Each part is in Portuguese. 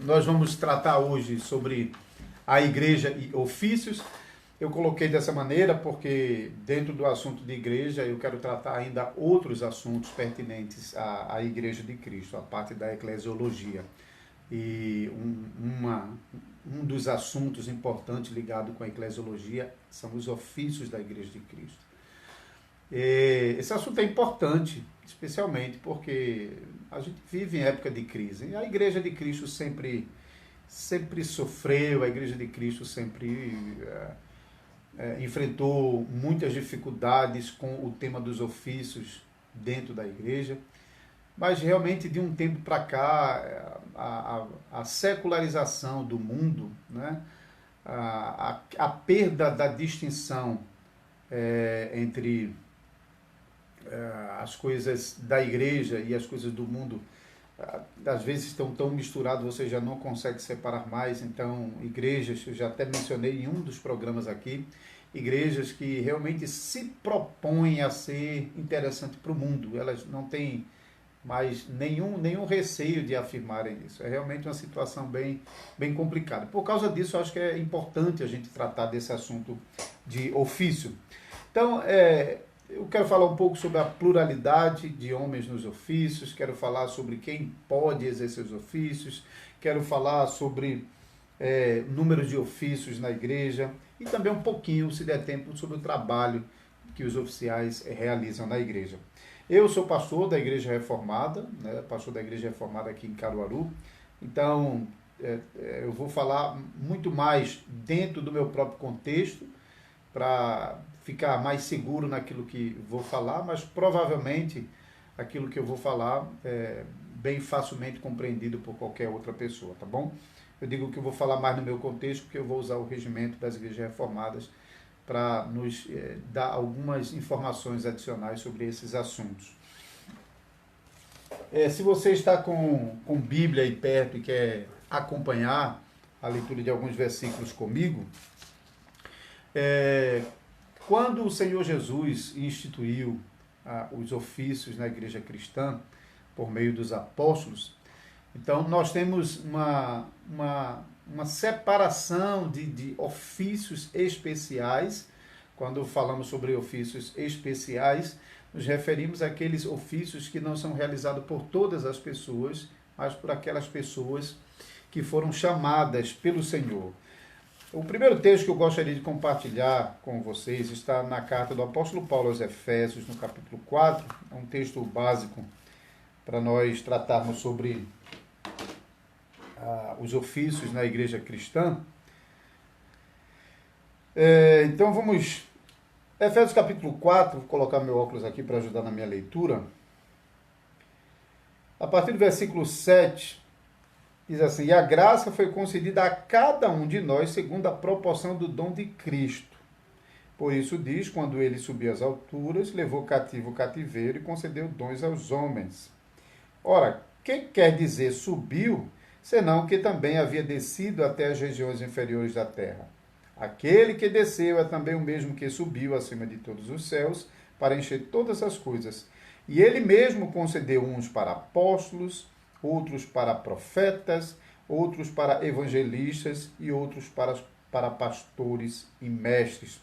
Nós vamos tratar hoje sobre a igreja e ofícios. Eu coloquei dessa maneira porque dentro do assunto de igreja eu quero tratar ainda outros assuntos pertinentes à Igreja de Cristo, a parte da eclesiologia. E um dos assuntos importantes ligado com a eclesiologia são os ofícios da Igreja de Cristo. Esse assunto é importante, especialmente porque a gente vive em época de crise. E a Igreja de Cristo sempre sofreu, a Igreja de Cristo sempre enfrentou muitas dificuldades com o tema dos ofícios dentro da igreja, mas realmente de um tempo para cá a secularização do mundo, né? A perda da distinção entre as coisas da igreja e as coisas do mundo, às vezes estão tão misturados, você já não consegue separar mais. Então, igrejas, eu já até mencionei em um dos programas aqui, igrejas que realmente se propõem a ser interessante para o mundo, elas não têm mais nenhum receio de afirmarem isso. É realmente uma situação bem complicada. Por causa disso, eu acho que é importante a gente tratar desse assunto de ofício. Então, eu quero falar um pouco sobre a pluralidade de homens nos ofícios, quero falar sobre quem pode exercer os ofícios, quero falar sobre número de ofícios na igreja e também um pouquinho, se der tempo, sobre o trabalho que os oficiais realizam na igreja. Eu sou pastor da Igreja Reformada, né, pastor da Igreja Reformada aqui em Caruaru, então eu vou falar muito mais dentro do meu próprio contexto, para ficar mais seguro naquilo que vou falar, mas provavelmente aquilo que eu vou falar é bem facilmente compreendido por qualquer outra pessoa, tá bom? Eu digo que eu vou falar mais no meu contexto, porque eu vou usar o regimento das igrejas reformadas para nos dar algumas informações adicionais sobre esses assuntos. Se você está com Bíblia aí perto e quer acompanhar a leitura de alguns versículos comigo, quando o Senhor Jesus instituiu os ofícios na igreja cristã, por meio dos apóstolos, então nós temos uma separação de ofícios especiais. Quando falamos sobre ofícios especiais, nos referimos àqueles ofícios que não são realizados por todas as pessoas, mas por aquelas pessoas que foram chamadas pelo Senhor. O primeiro texto que eu gostaria de compartilhar com vocês está na carta do apóstolo Paulo aos Efésios, no capítulo 4. É um texto básico para nós tratarmos sobre os ofícios na igreja cristã. Então vamos... Efésios capítulo 4, vou colocar meu óculos aqui para ajudar na minha leitura. A partir do versículo 7... diz assim: e a graça foi concedida a cada um de nós segundo a proporção do dom de Cristo. Por isso diz, quando ele subiu às alturas, levou cativo o cativeiro e concedeu dons aos homens. Ora, que quer dizer subiu, senão que também havia descido até as regiões inferiores da terra? Aquele que desceu é também o mesmo que subiu acima de todos os céus, para encher todas as coisas. E ele mesmo concedeu uns para apóstolos, outros para profetas, outros para evangelistas e outros para pastores e mestres.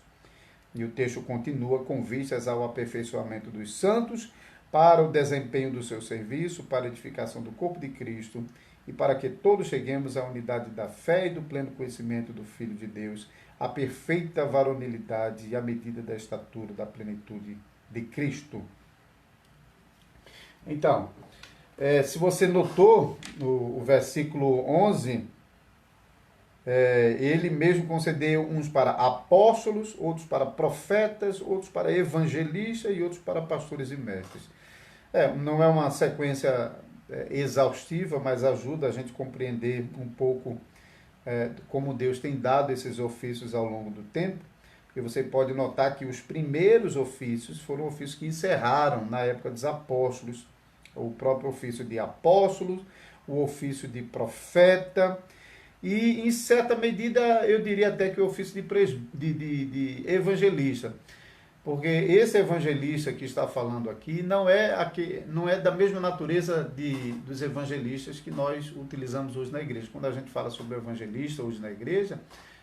E o texto continua: com vistas ao aperfeiçoamento dos santos, para o desempenho do seu serviço, para a edificação do corpo de Cristo e para que todos cheguemos à unidade da fé e do pleno conhecimento do Filho de Deus, à perfeita varonilidade e à medida da estatura da plenitude de Cristo. Então, se você notou no versículo 11, ele mesmo concedeu uns para apóstolos, outros para profetas, outros para evangelistas e outros para pastores e mestres. Não é uma sequência exaustiva, mas ajuda a gente a compreender um pouco como Deus tem dado esses ofícios ao longo do tempo. Porque você pode notar que os primeiros ofícios foram ofícios que encerraram na época dos apóstolos, o próprio ofício de apóstolos, o ofício de profeta e, em certa medida, eu diria até que o ofício de evangelista. Porque esse evangelista que está falando aqui não é da mesma natureza dos evangelistas que nós utilizamos hoje na igreja. Quando a gente fala sobre o evangelista hoje na igreja,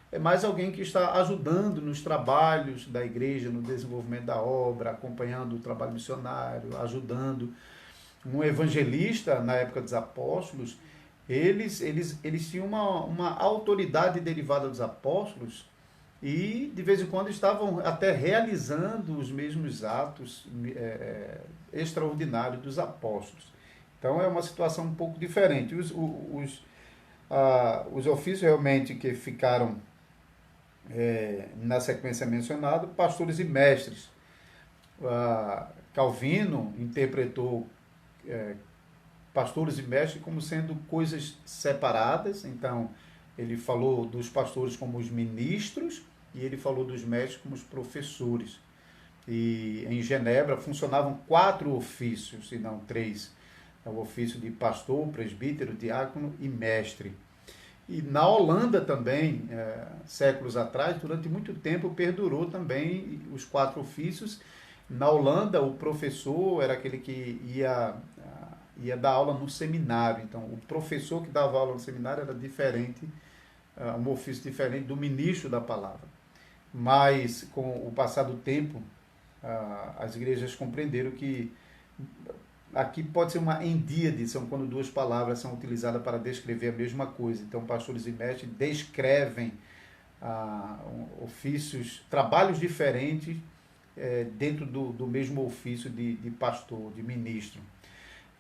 é mais alguém que está ajudando nos trabalhos da igreja, no desenvolvimento da obra, acompanhando o trabalho missionário, ajudando. Um evangelista, na época dos apóstolos, eles tinham uma autoridade derivada dos apóstolos e, de vez em quando, estavam até realizando os mesmos atos extraordinários dos apóstolos. Então, é uma situação um pouco diferente. Os ofícios realmente que ficaram na sequência mencionada, pastores e mestres. Calvino interpretou pastores e mestres como sendo coisas separadas. Então, ele falou dos pastores como os ministros e ele falou dos mestres como os professores. E em Genebra funcionavam 4 ofícios, e não 3. O ofício de pastor, presbítero, diácono e mestre. E na Holanda também, séculos atrás, durante muito tempo, perdurou também os 4 ofícios. Na Holanda, o professor era aquele que ia dar aula no seminário. Então, o professor que dava aula no seminário era diferente, um ofício diferente do ministro da palavra. Mas, com o passar do tempo, as igrejas compreenderam que aqui pode ser uma endíade, são quando 2 palavras são utilizadas para descrever a mesma coisa. Então, pastores e mestres descrevem ofícios, trabalhos diferentes dentro do mesmo ofício de pastor, de ministro.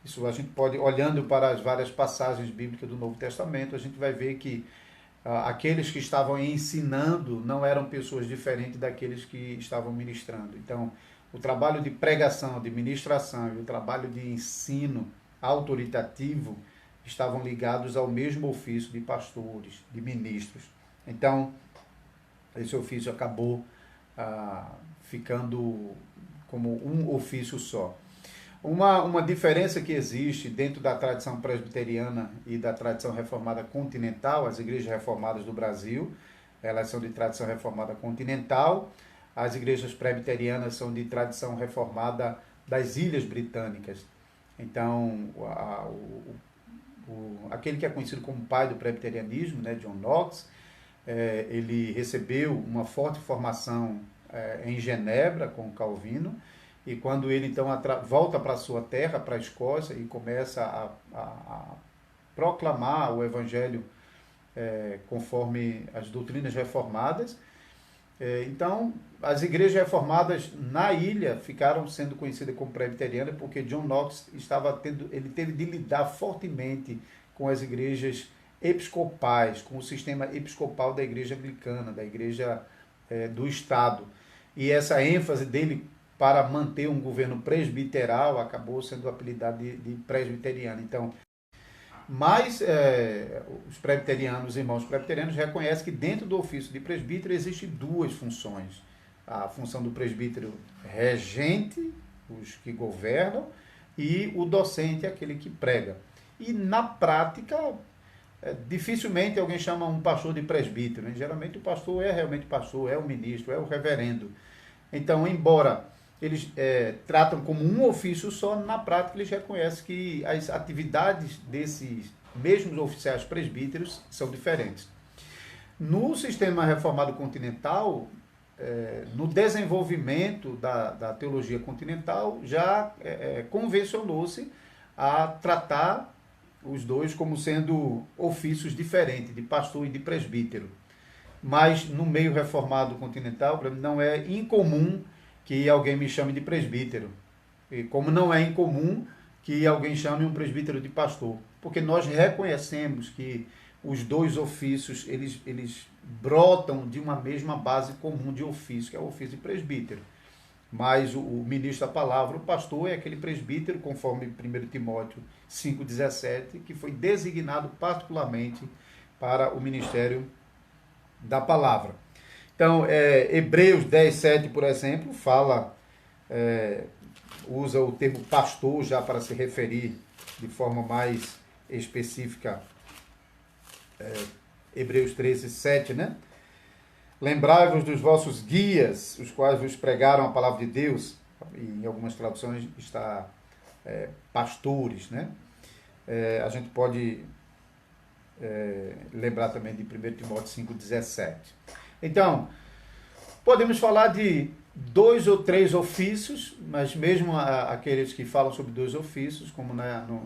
Isso a gente pode, olhando para as várias passagens bíblicas do Novo Testamento, a gente vai ver que aqueles que estavam ensinando não eram pessoas diferentes daqueles que estavam ministrando. Então, o trabalho de pregação, de ministração e o trabalho de ensino autoritativo estavam ligados ao mesmo ofício de pastores, de ministros. Então, esse ofício acabou ficando como um ofício só. Uma diferença que existe dentro da tradição presbiteriana e da tradição reformada continental, as igrejas reformadas do Brasil, elas são de tradição reformada continental, as igrejas presbiterianas são de tradição reformada das Ilhas Britânicas. Então, aquele que é conhecido como pai do presbiterianismo, né, John Knox, ele recebeu uma forte formação em Genebra com Calvino, e quando ele então volta para a sua terra, para a Escócia, e começa a proclamar o Evangelho conforme as doutrinas reformadas, então as igrejas reformadas na ilha ficaram sendo conhecidas como presbiterianas porque John Knox ele teve de lidar fortemente com as igrejas episcopais, com o sistema episcopal da igreja anglicana, da igreja do Estado. E essa ênfase dele para manter um governo presbiteral acabou sendo apelidado de presbiteriano. Então, mas os presbiterianos, os irmãos presbiterianos, reconhecem que dentro do ofício de presbítero existem 2 funções. A função do presbítero regente, os que governam, e o docente, aquele que prega. E na prática, dificilmente alguém chama um pastor de presbítero, né? Geralmente o pastor é realmente pastor, é o ministro, é o reverendo. Então, embora eles tratam como um ofício só, na prática eles reconhecem que as atividades desses mesmos oficiais presbíteros são diferentes. No sistema reformado continental, no desenvolvimento da teologia continental, já convencionou-se a tratar os 2 como sendo ofícios diferentes, de pastor e de presbítero. Mas no meio reformado continental, não é incomum que alguém me chame de presbítero. E como não é incomum que alguém chame um presbítero de pastor. Porque nós reconhecemos que os 2 ofícios, eles brotam de uma mesma base comum de ofício, que é o ofício de presbítero. Mas o ministro da palavra, o pastor, é aquele presbítero, conforme 1 Timóteo 5,17, que foi designado particularmente para o ministério da palavra. Então, Hebreus 10:7, por exemplo, usa o termo pastor já para se referir de forma mais específica, Hebreus 13:7, né? Lembrai-vos dos vossos guias, os quais vos pregaram a palavra de Deus. E em algumas traduções está pastores, né? A gente pode lembrar também de 1 Timóteo 5,17. Então, podemos falar de 2 ou 3 ofícios, mas mesmo aqueles que falam sobre 2 ofícios, como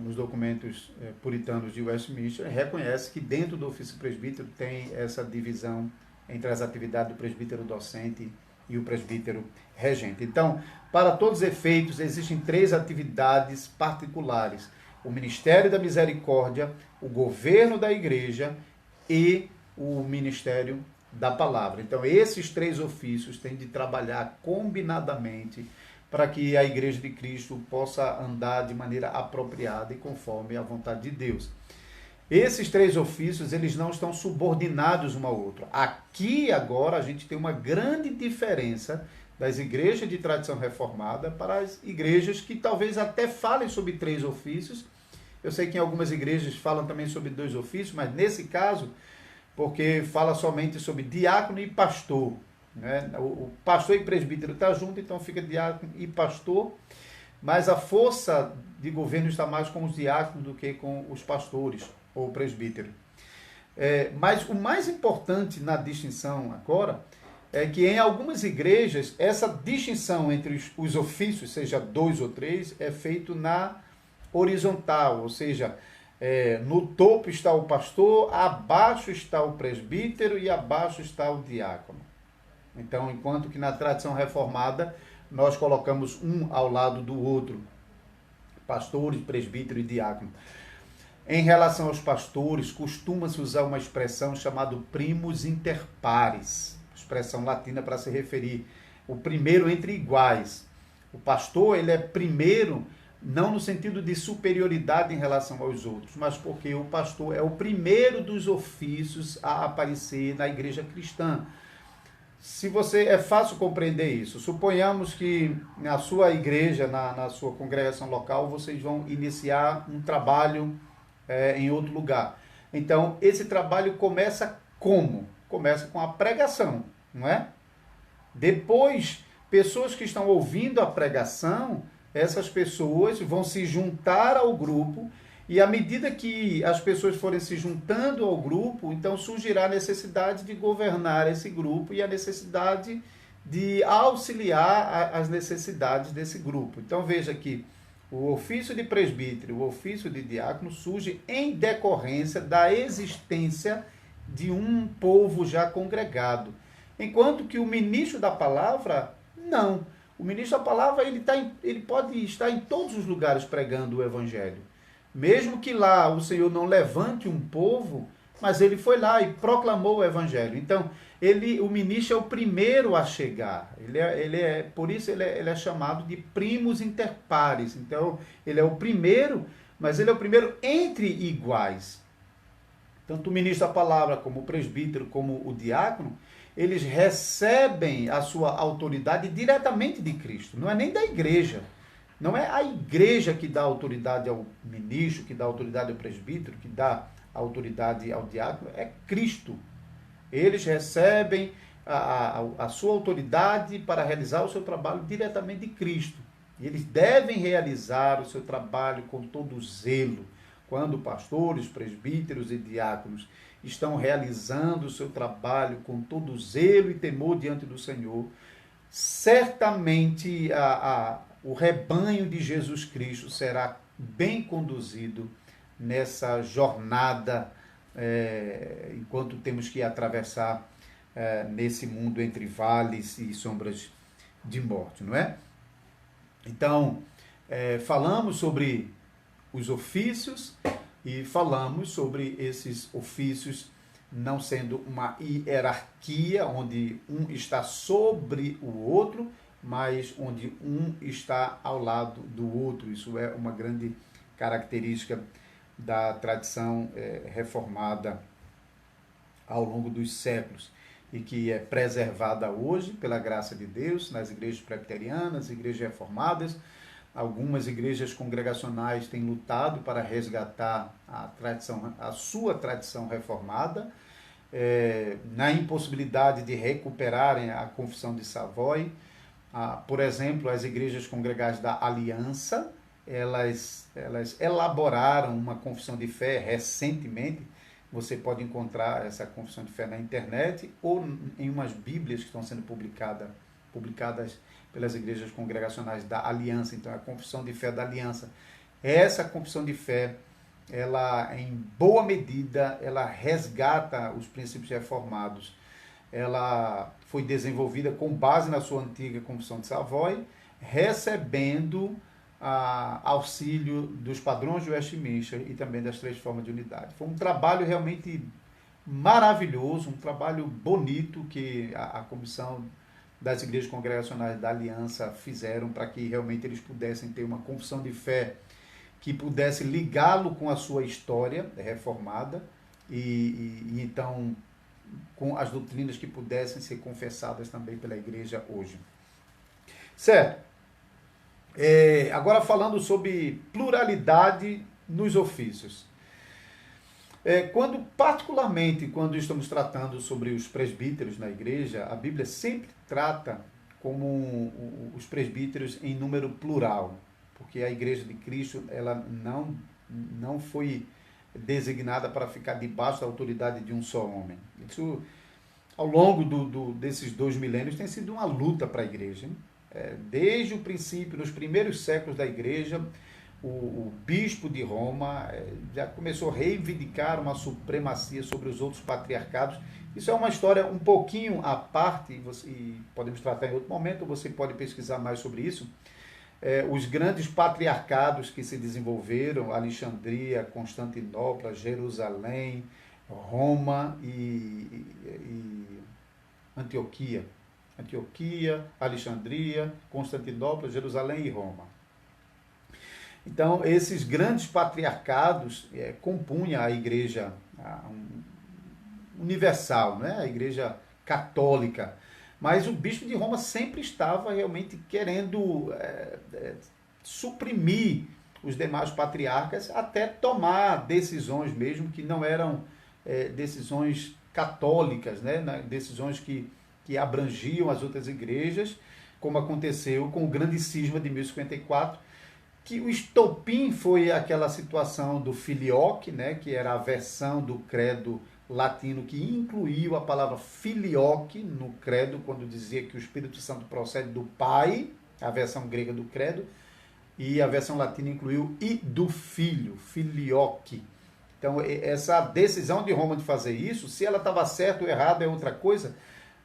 nos documentos puritanos de Westminster, reconhece que dentro do ofício presbítero tem essa divisão entre as atividades do presbítero docente e o presbítero regente. Então, para todos os efeitos, existem 3 atividades particulares: o ministério da misericórdia, o governo da igreja e o ministério da palavra. Então, esses 3 ofícios têm de trabalhar combinadamente para que a igreja de Cristo possa andar de maneira apropriada e conforme a vontade de Deus. Esses 3 ofícios, eles não estão subordinados um ao outro. Aqui, agora, a gente tem uma grande diferença das igrejas de tradição reformada para as igrejas que talvez até falem sobre 3 ofícios. Eu sei que em algumas igrejas falam também sobre 2 ofícios, mas nesse caso, porque fala somente sobre diácono e pastor, né? O pastor e presbítero está junto, então fica diácono e pastor, mas a força de governo está mais com os diáconos do que com os pastores ou presbítero. Mas o mais importante na distinção agora é que em algumas igrejas essa distinção entre os ofícios, seja 2 ou 3, é feito na horizontal, ou seja, no topo está o pastor, abaixo está o presbítero e abaixo está o diácono. Então, enquanto que na tradição reformada nós colocamos um ao lado do outro, pastores, presbítero e diácono. Em relação aos pastores, costuma-se usar uma expressão chamada primus inter pares, expressão latina para se referir o primeiro entre iguais. O pastor, ele é primeiro, não no sentido de superioridade em relação aos outros, mas porque o pastor é o primeiro dos ofícios a aparecer na igreja cristã. É fácil compreender isso. Suponhamos que na sua igreja, na sua congregação local, vocês vão iniciar um trabalho em outro lugar. Então, esse trabalho começa como? Começa com a pregação, não é? Depois, pessoas que estão ouvindo a pregação, essas pessoas vão se juntar ao grupo, e à medida que as pessoas forem se juntando ao grupo, então surgirá a necessidade de governar esse grupo e a necessidade de auxiliar as necessidades desse grupo. Então veja que o ofício de presbítero, o ofício de diácono surge em decorrência da existência de um povo já congregado. Enquanto que o ministro da palavra, não. O ministro da palavra, ele pode estar em todos os lugares pregando o evangelho. Mesmo que lá o Senhor não levante um povo, mas ele foi lá e proclamou o evangelho. Então, o ministro é o primeiro a chegar. Por isso ele é chamado de primus inter pares. Então, ele é o primeiro, mas ele é o primeiro entre iguais. Tanto o ministro da palavra, como o presbítero, como o diácono, eles recebem a sua autoridade diretamente de Cristo. Não é nem da igreja. Não é a igreja que dá autoridade ao ministro, que dá autoridade ao presbítero, que dá autoridade ao diácono. É Cristo. Eles recebem a sua autoridade para realizar o seu trabalho diretamente de Cristo. E eles devem realizar o seu trabalho com todo zelo. Quando pastores, presbíteros e diáconos estão realizando o seu trabalho com todo zelo e temor diante do Senhor, certamente o rebanho de Jesus Cristo será bem conduzido nessa jornada, enquanto temos que atravessar nesse mundo entre vales e sombras de morte, não é? Então, falamos sobre os ofícios e falamos sobre esses ofícios não sendo uma hierarquia onde um está sobre o outro, mas onde um está ao lado do outro. Isso é uma grande característica da tradição reformada ao longo dos séculos e que é preservada hoje pela graça de Deus nas igrejas presbiterianas, igrejas reformadas. Algumas igrejas congregacionais têm lutado para resgatar a sua tradição reformada, na impossibilidade de recuperarem a Confissão de Savoy. Por exemplo, as igrejas congregais da Aliança, elas elaboraram uma confissão de fé recentemente. Você pode encontrar essa confissão de fé na internet ou em umas bíblias que estão sendo publicadas pelas igrejas congregacionais da Aliança. Então, a confissão de fé da Aliança. Essa confissão de fé, ela, em boa medida, ela resgata os princípios reformados. Ela foi desenvolvida com base na sua antiga Confissão de Savoy, recebendo auxílio dos padrões de Westminster e também das três formas de unidade. Foi um trabalho realmente maravilhoso, um trabalho bonito que a comissão das igrejas congregacionais da Aliança fizeram para que realmente eles pudessem ter uma confissão de fé que pudesse ligá-lo com a sua história reformada e então com as doutrinas que pudessem ser confessadas também pela igreja hoje. Certo. Agora falando sobre pluralidade nos ofícios. Particularmente quando estamos tratando sobre os presbíteros na igreja, a Bíblia sempre trata como os presbíteros em número plural, porque a igreja de Cristo ela não foi designada para ficar debaixo da autoridade de um só homem. Isso, ao longo desses 2 milênios, tem sido uma luta para a igreja, hein? Desde o princípio, nos primeiros séculos da igreja, o bispo de Roma já começou a reivindicar uma supremacia sobre os outros patriarcados. Isso é uma história um pouquinho à parte, e podemos tratar em outro momento, ou você pode pesquisar mais sobre isso. Os grandes patriarcados que se desenvolveram, Alexandria, Constantinopla, Jerusalém, Roma e Antioquia, Alexandria, Constantinopla, Jerusalém e Roma. Então, esses grandes patriarcados compunham a igreja universal, né? A igreja católica. Mas o bispo de Roma sempre estava realmente querendo suprimir os demais patriarcas até tomar decisões mesmo que não eram decisões católicas, né? Decisões que abrangiam as outras igrejas, como aconteceu com o grande cisma de 1054, que o estopim foi aquela situação do filioque, né? Que era a versão do credo latino que incluiu a palavra filioque no credo, quando dizia que o Espírito Santo procede do Pai, a versão grega do credo, e a versão latina incluiu e do Filho, filioque. Então, essa decisão de Roma de fazer isso, se ela estava certa ou errada é outra coisa,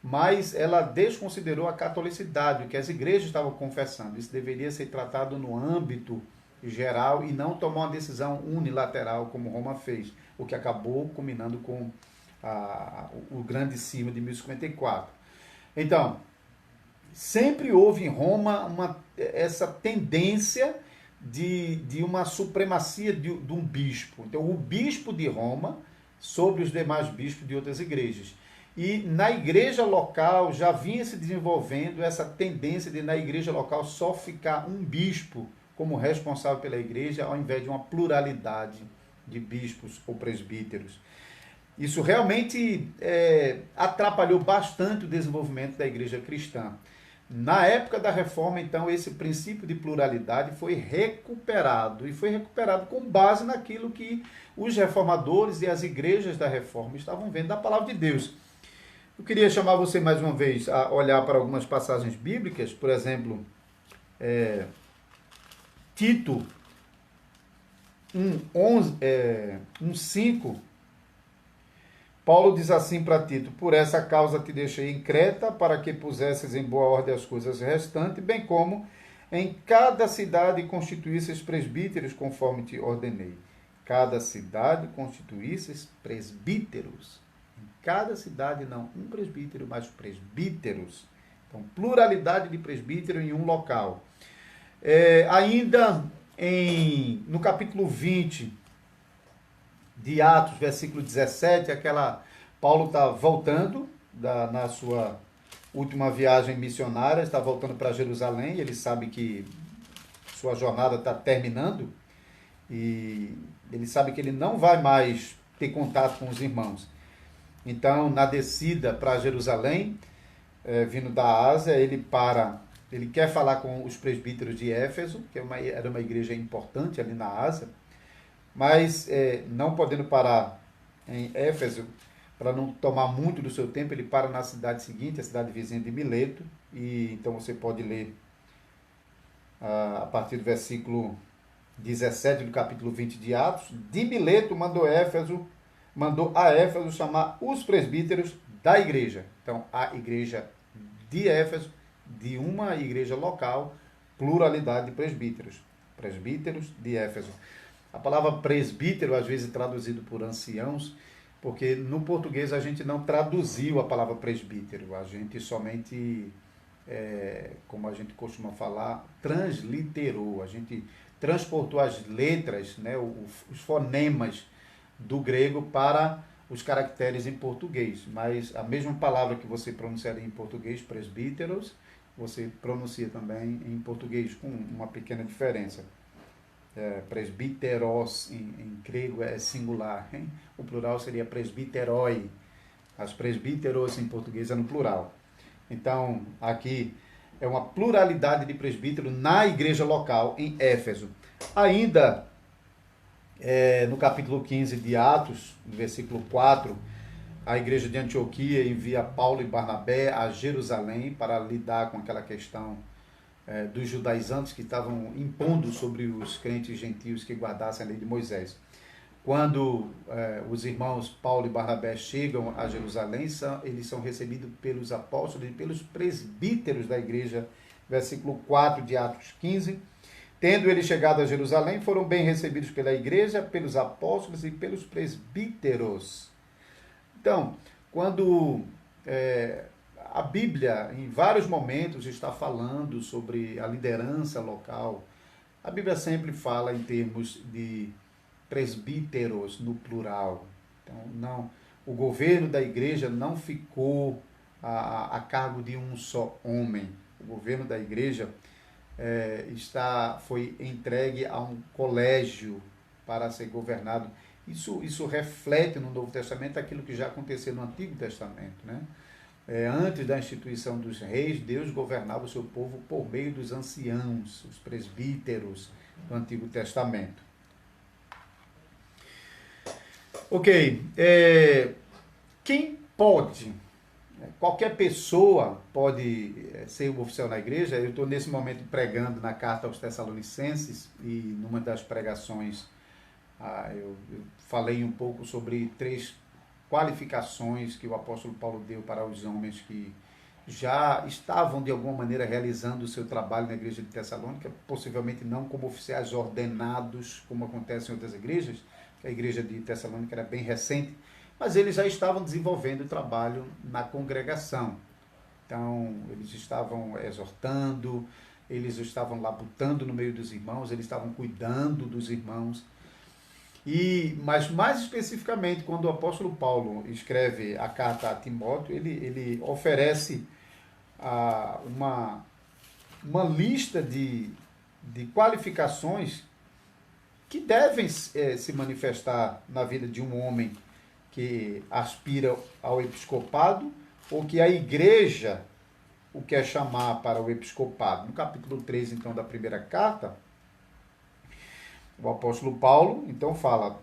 mas ela desconsiderou a catolicidade, o que as igrejas estavam confessando. Isso deveria ser tratado no âmbito geral e não tomar uma decisão unilateral, como Roma fez, o que acabou culminando com o grande cisma de 1054. Então, sempre houve em Roma essa tendência de uma supremacia de um bispo. Então, o bispo de Roma sobre os demais bispos de outras igrejas. E na igreja local já vinha se desenvolvendo essa tendência de na igreja local só ficar um bispo como responsável pela igreja, ao invés de uma pluralidade de bispos ou presbíteros. Isso realmente atrapalhou bastante o desenvolvimento da igreja cristã. Na época da Reforma, então, esse princípio de pluralidade foi recuperado, e foi recuperado com base naquilo que os reformadores e as igrejas da Reforma estavam vendo da palavra de Deus. Eu queria chamar você mais uma vez a olhar para algumas passagens bíblicas, por exemplo, Tito 1:5, Paulo diz assim para Tito: por essa causa te deixei em Creta, para que pusesses em boa ordem as coisas restantes, bem como em cada cidade constituísseis presbíteros, conforme te ordenei. Cada cidade constituísseis presbíteros. Em cada cidade, não um presbítero, mas presbíteros. Então, pluralidade de presbítero em um local. Ainda no capítulo 20 de Atos, versículo 17, Paulo está voltando na sua última viagem missionária, está voltando para Jerusalém, ele sabe que sua jornada está terminando, e ele sabe que ele não vai mais ter contato com os irmãos. Então, na descida para Jerusalém, vindo da Ásia, ele quer falar com os presbíteros de Éfeso, que era uma igreja importante ali na Ásia, mas não podendo parar em Éfeso, para não tomar muito do seu tempo, ele para na cidade seguinte, a cidade vizinha de Mileto, e então você pode ler a partir do versículo 17 do capítulo 20 de Atos. De Mileto mandou a Éfeso chamar os presbíteros da igreja. Então, a igreja de Éfeso, de uma igreja local, pluralidade de presbíteros. Presbíteros de Éfeso. A palavra presbítero, às vezes traduzido por anciãos, porque no português a gente não traduziu a palavra presbítero, a gente somente, como a gente costuma falar, transliterou, a gente transportou as letras, né, os fonemas do grego para os caracteres em português, mas a mesma palavra que você pronunciaria em português, presbíteros, você pronuncia também em português, com uma pequena diferença. Presbíteros em grego é singular, hein? O plural seria presbíteroi. As presbíteros em português é no plural. Então, aqui é uma pluralidade de presbítero na igreja local em Éfeso. Ainda no capítulo 15 de Atos, no versículo 4, a igreja de Antioquia envia Paulo e Barnabé a Jerusalém para lidar com aquela questão dos judaizantes que estavam impondo sobre os crentes gentios que guardassem a lei de Moisés. Quando os irmãos Paulo e Barnabé chegam a Jerusalém, eles são recebidos pelos apóstolos e pelos presbíteros da igreja, versículo 4 de Atos 15. Tendo eles chegado a Jerusalém, foram bem recebidos pela igreja, pelos apóstolos e pelos presbíteros. Então, quando a Bíblia, em vários momentos, está falando sobre a liderança local, a Bíblia sempre fala em termos de presbíteros no plural. Então, o governo da igreja não ficou a cargo de um só homem. O governo da igreja foi entregue a um colégio para ser governado. Isso reflete no Novo Testamento aquilo que já aconteceu no Antigo Testamento, né? Antes da instituição dos reis, Deus governava o seu povo por meio dos anciãos, os presbíteros do Antigo Testamento. Ok, quem pode? Qualquer pessoa pode ser um oficial na igreja. Eu estou nesse momento pregando na carta aos Tessalonicenses e numa das pregações eu falei um pouco sobre 3 qualificações que o apóstolo Paulo deu para os homens que já estavam de alguma maneira realizando o seu trabalho na igreja de Tessalônica, possivelmente não como oficiais ordenados, como acontece em outras igrejas, que a igreja de Tessalônica era bem recente, mas eles já estavam desenvolvendo o trabalho na congregação. Então, eles estavam exortando, eles estavam labutando no meio dos irmãos, eles estavam cuidando dos irmãos. Mas mais especificamente, quando o apóstolo Paulo escreve a carta a Timóteo, ele oferece uma lista de qualificações que devem se manifestar na vida de um homem que aspira ao episcopado ou que a igreja o quer chamar para o episcopado. No capítulo 3, então, da primeira carta, o apóstolo Paulo, então, fala,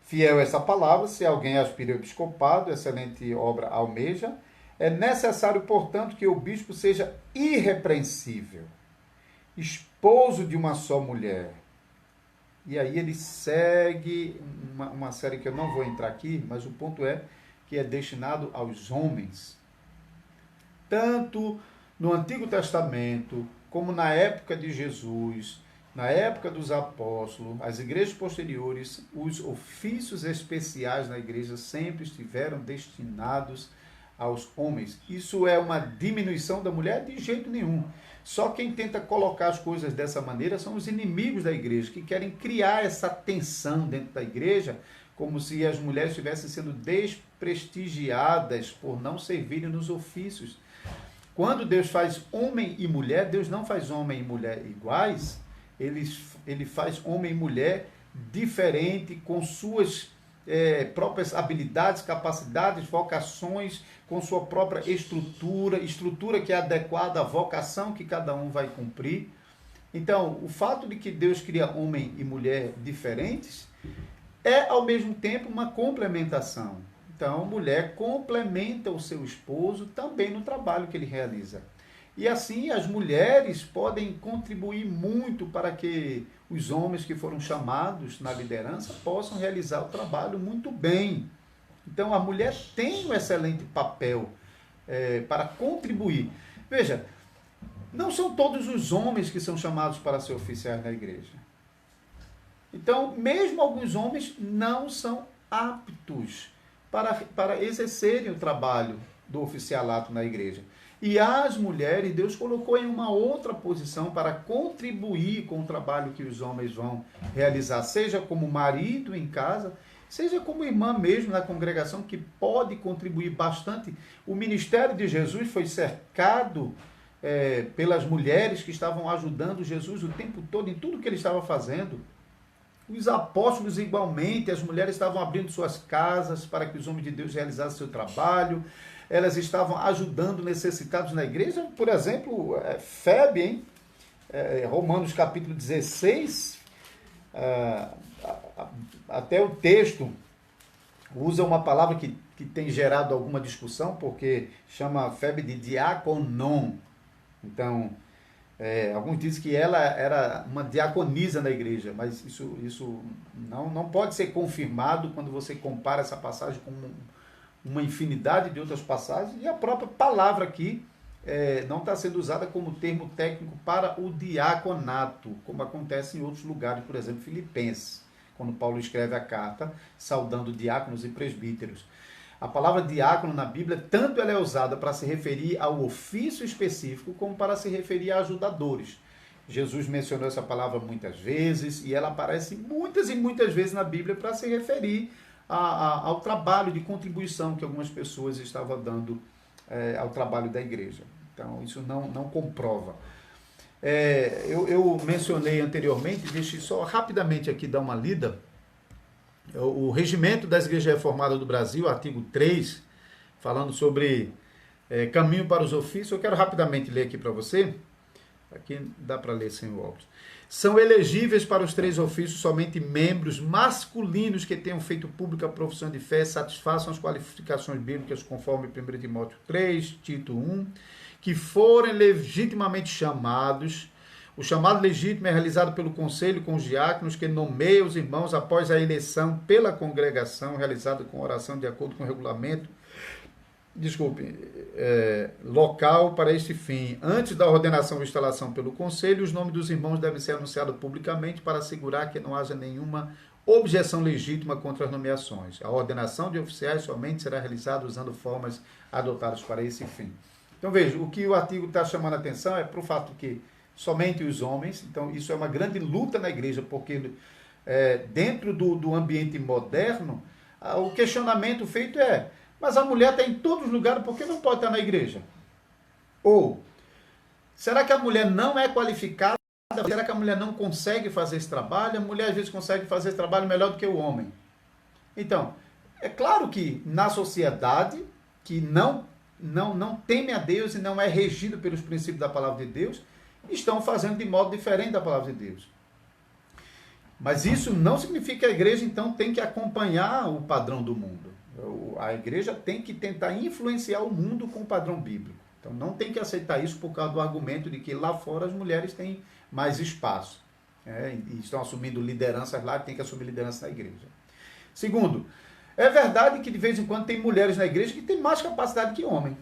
fiel a essa palavra, se alguém aspira ao episcopado, excelente obra almeja, é necessário, portanto, que o bispo seja irrepreensível, esposo de uma só mulher. E aí ele segue uma série que eu não vou entrar aqui, mas o ponto é que é destinado aos homens. Tanto no Antigo Testamento, como na época de Jesus, na época dos apóstolos, as igrejas posteriores, os ofícios especiais na igreja sempre estiveram destinados aos homens. Isso é uma diminuição da mulher? De jeito nenhum. Só quem tenta colocar as coisas dessa maneira são os inimigos da igreja, que querem criar essa tensão dentro da igreja, como se as mulheres estivessem sendo desprestigiadas por não servirem nos ofícios. Quando Deus faz homem e mulher, Deus não faz homem e mulher iguais, ele faz homem e mulher diferente, com suas próprias habilidades, capacidades, vocações, com sua própria estrutura que é adequada à vocação que cada um vai cumprir. Então, o fato de que Deus cria homem e mulher diferentes é, ao mesmo tempo, uma complementação. Então, a mulher complementa o seu esposo também no trabalho que ele realiza. E assim, as mulheres podem contribuir muito para que os homens que foram chamados na liderança possam realizar o trabalho muito bem. Então, a mulher tem um excelente papel para contribuir. Veja, não são todos os homens que são chamados para ser oficiais na igreja. Então, mesmo alguns homens não são aptos para exercerem o trabalho do oficialato na igreja. E as mulheres, Deus colocou em uma outra posição para contribuir com o trabalho que os homens vão realizar, seja como marido em casa, seja como irmã mesmo na congregação, que pode contribuir bastante. O ministério de Jesus foi cercado pelas mulheres que estavam ajudando Jesus o tempo todo em tudo que ele estava fazendo. Os apóstolos igualmente, as mulheres estavam abrindo suas casas para que os homens de Deus realizassem seu trabalho. Elas estavam ajudando necessitados na igreja. Por exemplo, Febe, Romanos capítulo 16, até o texto usa uma palavra que tem gerado alguma discussão, porque chama Febe de diaconon. Então, alguns dizem que ela era uma diaconisa na igreja, mas isso não pode ser confirmado quando você compara essa passagem com uma infinidade de outras passagens, e a própria palavra aqui não está sendo usada como termo técnico para o diaconato, como acontece em outros lugares, por exemplo, Filipenses, quando Paulo escreve a carta saudando diáconos e presbíteros. A palavra diácono na Bíblia, tanto ela é usada para se referir ao ofício específico, como para se referir a ajudadores. Jesus mencionou essa palavra muitas vezes, e ela aparece muitas e muitas vezes na Bíblia para se referir ao trabalho de contribuição que algumas pessoas estavam dando ao trabalho da igreja. Então, isso não comprova. Eu mencionei anteriormente, deixe só rapidamente aqui dar uma lida. O Regimento das Igrejas Reformadas do Brasil, artigo 3, falando sobre caminho para os ofícios. Eu quero rapidamente ler aqui para você. Aqui dá para ler sem o óculos. São elegíveis para os 3 ofícios somente membros masculinos que tenham feito pública a profissão de fé, satisfaçam as qualificações bíblicas conforme 1 Timóteo 3, Tito 1, que forem legitimamente chamados. O chamado legítimo é realizado pelo conselho com os diáconos, que nomeia os irmãos após a eleição pela congregação, realizada com oração de acordo com o regulamento, local para este fim. Antes da ordenação ou instalação pelo conselho, os nomes dos irmãos devem ser anunciados publicamente para assegurar que não haja nenhuma objeção legítima contra as nomeações. A ordenação de oficiais somente será realizada usando formas adotadas para esse fim. Então veja, o que o artigo está chamando a atenção é para o fato que somente os homens, então isso é uma grande luta na igreja, porque dentro do ambiente moderno, o questionamento feito mas a mulher está em todos os lugares, por que não pode estar na igreja? Ou, será que a mulher não é qualificada? Será que a mulher não consegue fazer esse trabalho? A mulher às vezes consegue fazer esse trabalho melhor do que o homem. Então, é claro que na sociedade que não teme a Deus e não é regido pelos princípios da palavra de Deus, estão fazendo de modo diferente da palavra de Deus. Mas isso não significa que a igreja, então, tem que acompanhar o padrão do mundo. A igreja tem que tentar influenciar o mundo com o padrão bíblico. Então, não tem que aceitar isso por causa do argumento de que lá fora as mulheres têm mais espaço. E estão assumindo lideranças lá, tem que assumir liderança na igreja. Segundo, é verdade que de vez em quando tem mulheres na igreja que têm mais capacidade que homem.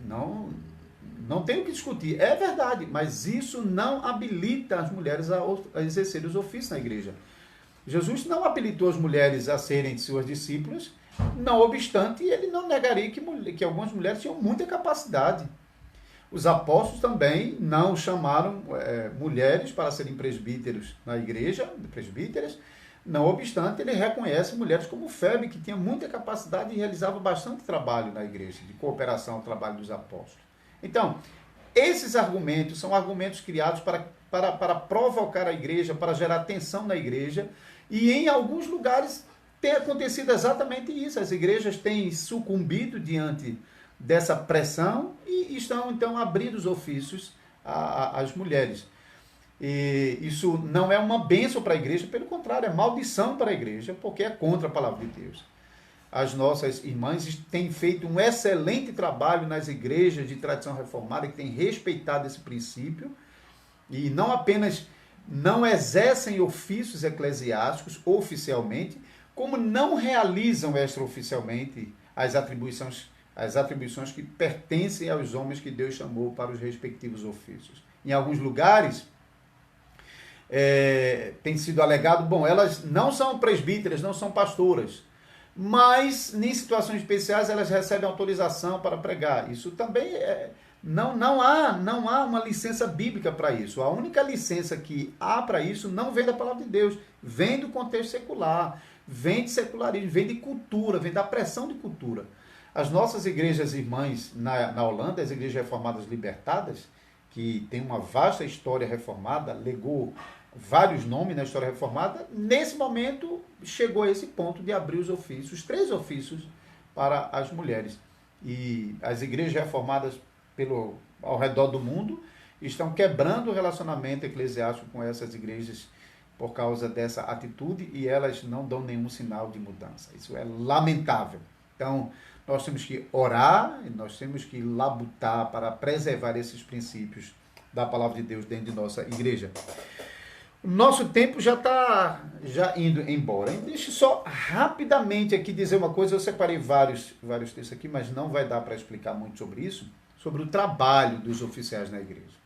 Não tem o que discutir. É verdade, mas isso não habilita as mulheres a exercerem os ofícios na igreja. Jesus não habilitou as mulheres a serem suas discípulas, não obstante, ele não negaria que algumas mulheres tinham muita capacidade. Os apóstolos também não chamaram mulheres para serem presbíteros na igreja, presbíteras. Não obstante, ele reconhece mulheres como Febe, que tinha muita capacidade e realizava bastante trabalho na igreja, de cooperação ao trabalho dos apóstolos. Então, esses argumentos são argumentos criados para provocar a igreja, para gerar tensão na igreja, e em alguns lugares tem acontecido exatamente isso. As igrejas têm sucumbido diante dessa pressão e estão, então, abrindo os ofícios às mulheres. E isso não é uma bênção para a igreja, pelo contrário, é maldição para a igreja, porque é contra a palavra de Deus. As nossas irmãs têm feito um excelente trabalho nas igrejas de tradição reformada, que têm respeitado esse princípio, e não apenas não exercem ofícios eclesiásticos oficialmente, como não realizam extraoficialmente as atribuições que pertencem aos homens que Deus chamou para os respectivos ofícios. Em alguns lugares, tem sido alegado, bom, elas não são presbíteras, não são pastoras, mas em situações especiais elas recebem autorização para pregar. Isso também não há uma licença bíblica para isso. A única licença que há para isso não vem da palavra de Deus, vem do contexto secular, vem de secularismo, vem de cultura, vem da pressão de cultura. As nossas igrejas irmãs na Holanda, as igrejas reformadas libertadas, que tem uma vasta história reformada, legou vários nomes na história reformada, nesse momento chegou a esse ponto de abrir os ofícios, 3 ofícios para as mulheres. E as igrejas reformadas ao redor do mundo estão quebrando o relacionamento eclesiástico com essas igrejas por causa dessa atitude e elas não dão nenhum sinal de mudança. Isso é lamentável. Então, nós temos que orar, nós temos que labutar para preservar esses princípios da palavra de Deus dentro de nossa igreja. O nosso tempo já está indo embora. Deixa eu só rapidamente aqui dizer uma coisa. Eu separei vários textos aqui, mas não vai dar para explicar muito sobre isso, sobre o trabalho dos oficiais na igreja.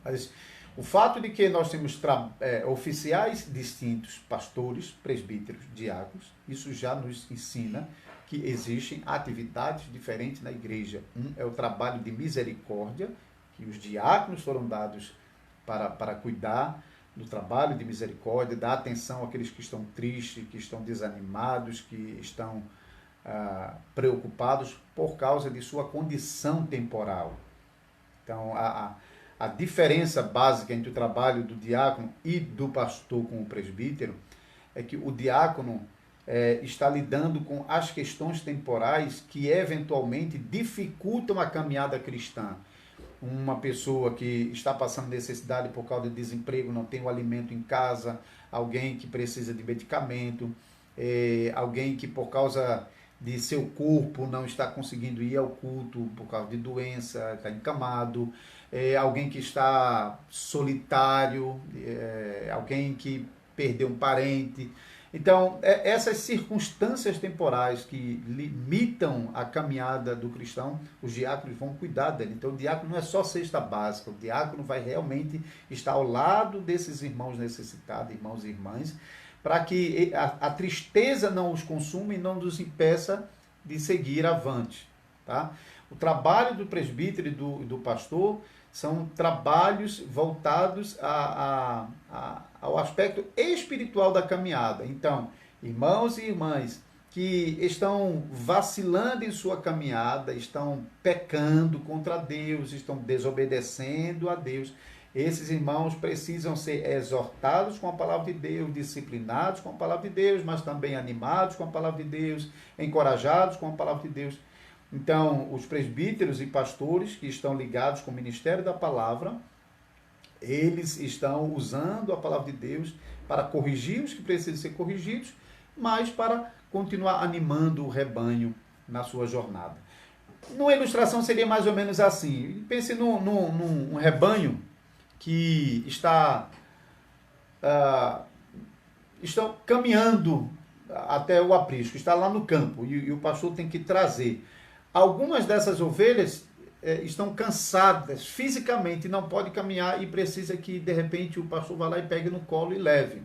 Mas o fato de que nós temos oficiais distintos, pastores, presbíteros, diáconos, isso já nos ensina que existem atividades diferentes na igreja. Um é o trabalho de misericórdia, que os diáconos foram dados para cuidar do trabalho de misericórdia, dar atenção àqueles que estão tristes, que estão desanimados, que estão preocupados por causa de sua condição temporal. Então, a diferença básica entre o trabalho do diácono e do pastor com o presbítero é que o diácono está lidando com as questões temporais que eventualmente dificultam a caminhada cristã. Uma pessoa que está passando necessidade por causa de desemprego, não tem o alimento em casa, alguém que precisa de medicamento, alguém que por causa de seu corpo não está conseguindo ir ao culto por causa de doença, está encamado, alguém que está solitário, alguém que perdeu um parente. Então, essas circunstâncias temporais que limitam a caminhada do cristão, os diáconos vão cuidar dele. Então, o diácono não é só cesta básica, o diácono vai realmente estar ao lado desses irmãos necessitados, irmãos e irmãs, para que a tristeza não os consuma e não nos impeça de seguir avante. Tá? O trabalho do presbítero e do pastor são trabalhos voltados ao aspecto espiritual da caminhada. Então, irmãos e irmãs que estão vacilando em sua caminhada, estão pecando contra Deus, estão desobedecendo a Deus, esses irmãos precisam ser exortados com a palavra de Deus, disciplinados com a palavra de Deus, mas também animados com a palavra de Deus, encorajados com a palavra de Deus. Então, os presbíteros e pastores que estão ligados com o ministério da palavra, eles estão usando a palavra de Deus para corrigir os que precisam ser corrigidos, mas para continuar animando o rebanho na sua jornada. Numa ilustração seria mais ou menos assim. Pense num rebanho que estão caminhando até o aprisco, está lá no campo, e o pastor tem que trazer. Algumas dessas ovelhas estão cansadas fisicamente, não podem caminhar e precisa que, de repente, o pastor vá lá e pegue no colo e leve.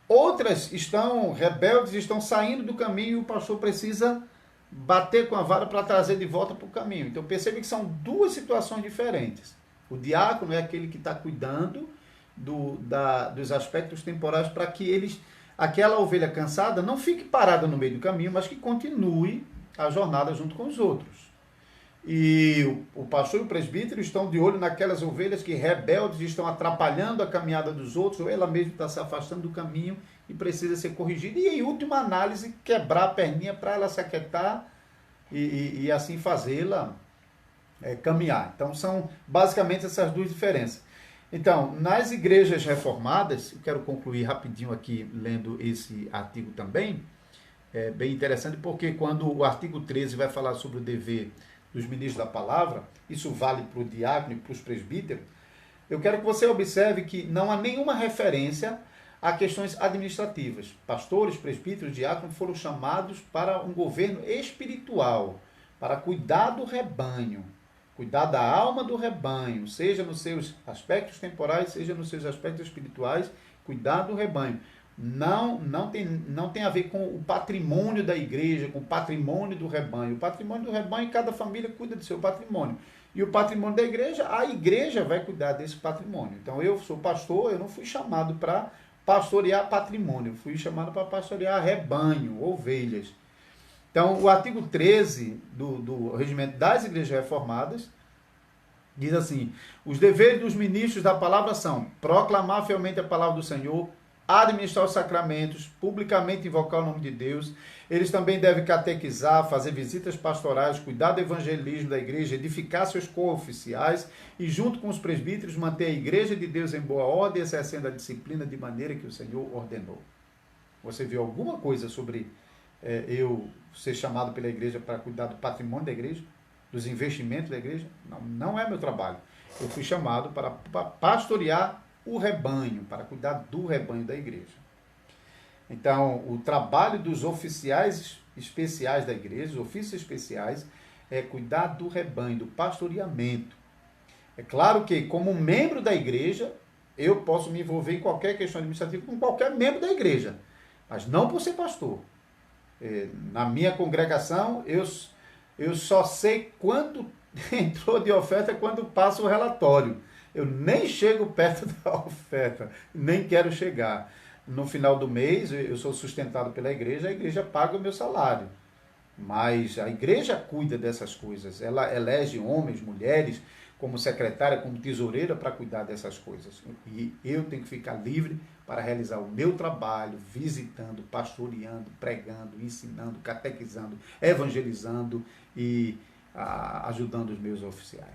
Outras estão rebeldes, estão saindo do caminho e o pastor precisa bater com a vara para trazer de volta para o caminho. Então, percebe que são duas situações diferentes. O diácono é aquele que está cuidando dos aspectos temporais para que aquela ovelha cansada não fique parada no meio do caminho, mas que continue a jornada junto com os outros. E o pastor e o presbítero estão de olho naquelas ovelhas que rebeldes estão atrapalhando a caminhada dos outros, ou ela mesma está se afastando do caminho e precisa ser corrigida. E em última análise, quebrar a perninha para ela se aquietar e assim fazê-la caminhar. Então são basicamente essas duas diferenças. Então, nas igrejas reformadas, eu quero concluir rapidinho aqui lendo esse artigo também, é bem interessante, porque quando o artigo 13 vai falar sobre o dever dos ministros da palavra, isso vale para o diácono e para os presbíteros, eu quero que você observe que não há nenhuma referência a questões administrativas. Pastores, presbíteros, diáconos foram chamados para um governo espiritual, para cuidar do rebanho, cuidar da alma do rebanho, seja nos seus aspectos temporais, seja nos seus aspectos espirituais, cuidar do rebanho. Não tem a ver com o patrimônio da igreja, com o patrimônio do rebanho. O patrimônio do rebanho, cada família cuida do seu patrimônio. E o patrimônio da igreja, a igreja vai cuidar desse patrimônio. Então, eu sou pastor, eu não fui chamado para pastorear patrimônio, eu fui chamado para pastorear rebanho, ovelhas. Então, o artigo 13 do Regimento das Igrejas Reformadas diz assim: os deveres dos ministros da palavra são proclamar fielmente a palavra do Senhor, administrar os sacramentos, publicamente invocar o nome de Deus. Eles também devem catequizar, fazer visitas pastorais, cuidar do evangelismo da igreja, edificar seus co-oficiais e, junto com os presbíteros, manter a igreja de Deus em boa ordem, exercendo a disciplina de maneira que o Senhor ordenou. Você viu alguma coisa sobre eu ser chamado pela igreja para cuidar do patrimônio da igreja, dos investimentos da igreja? Não é meu trabalho. Eu fui chamado para pastorear o rebanho, para cuidar do rebanho da igreja. Então, o trabalho dos oficiais especiais da igreja, os ofícios especiais, é cuidar do rebanho, do pastoreamento. É claro que, como membro da igreja, eu posso me envolver em qualquer questão administrativa com qualquer membro da igreja, mas não por ser pastor. Na minha congregação, eu só sei quanto entrou de oferta quando passo o relatório. Eu nem chego perto da oferta, nem quero chegar. No final do mês, eu sou sustentado pela igreja, a igreja paga o meu salário. Mas a igreja cuida dessas coisas. Ela elege homens, mulheres, como secretária, como tesoureira, para cuidar dessas coisas. E eu tenho que ficar livre para realizar o meu trabalho, visitando, pastoreando, pregando, ensinando, catequizando, evangelizando e ajudando os meus oficiais.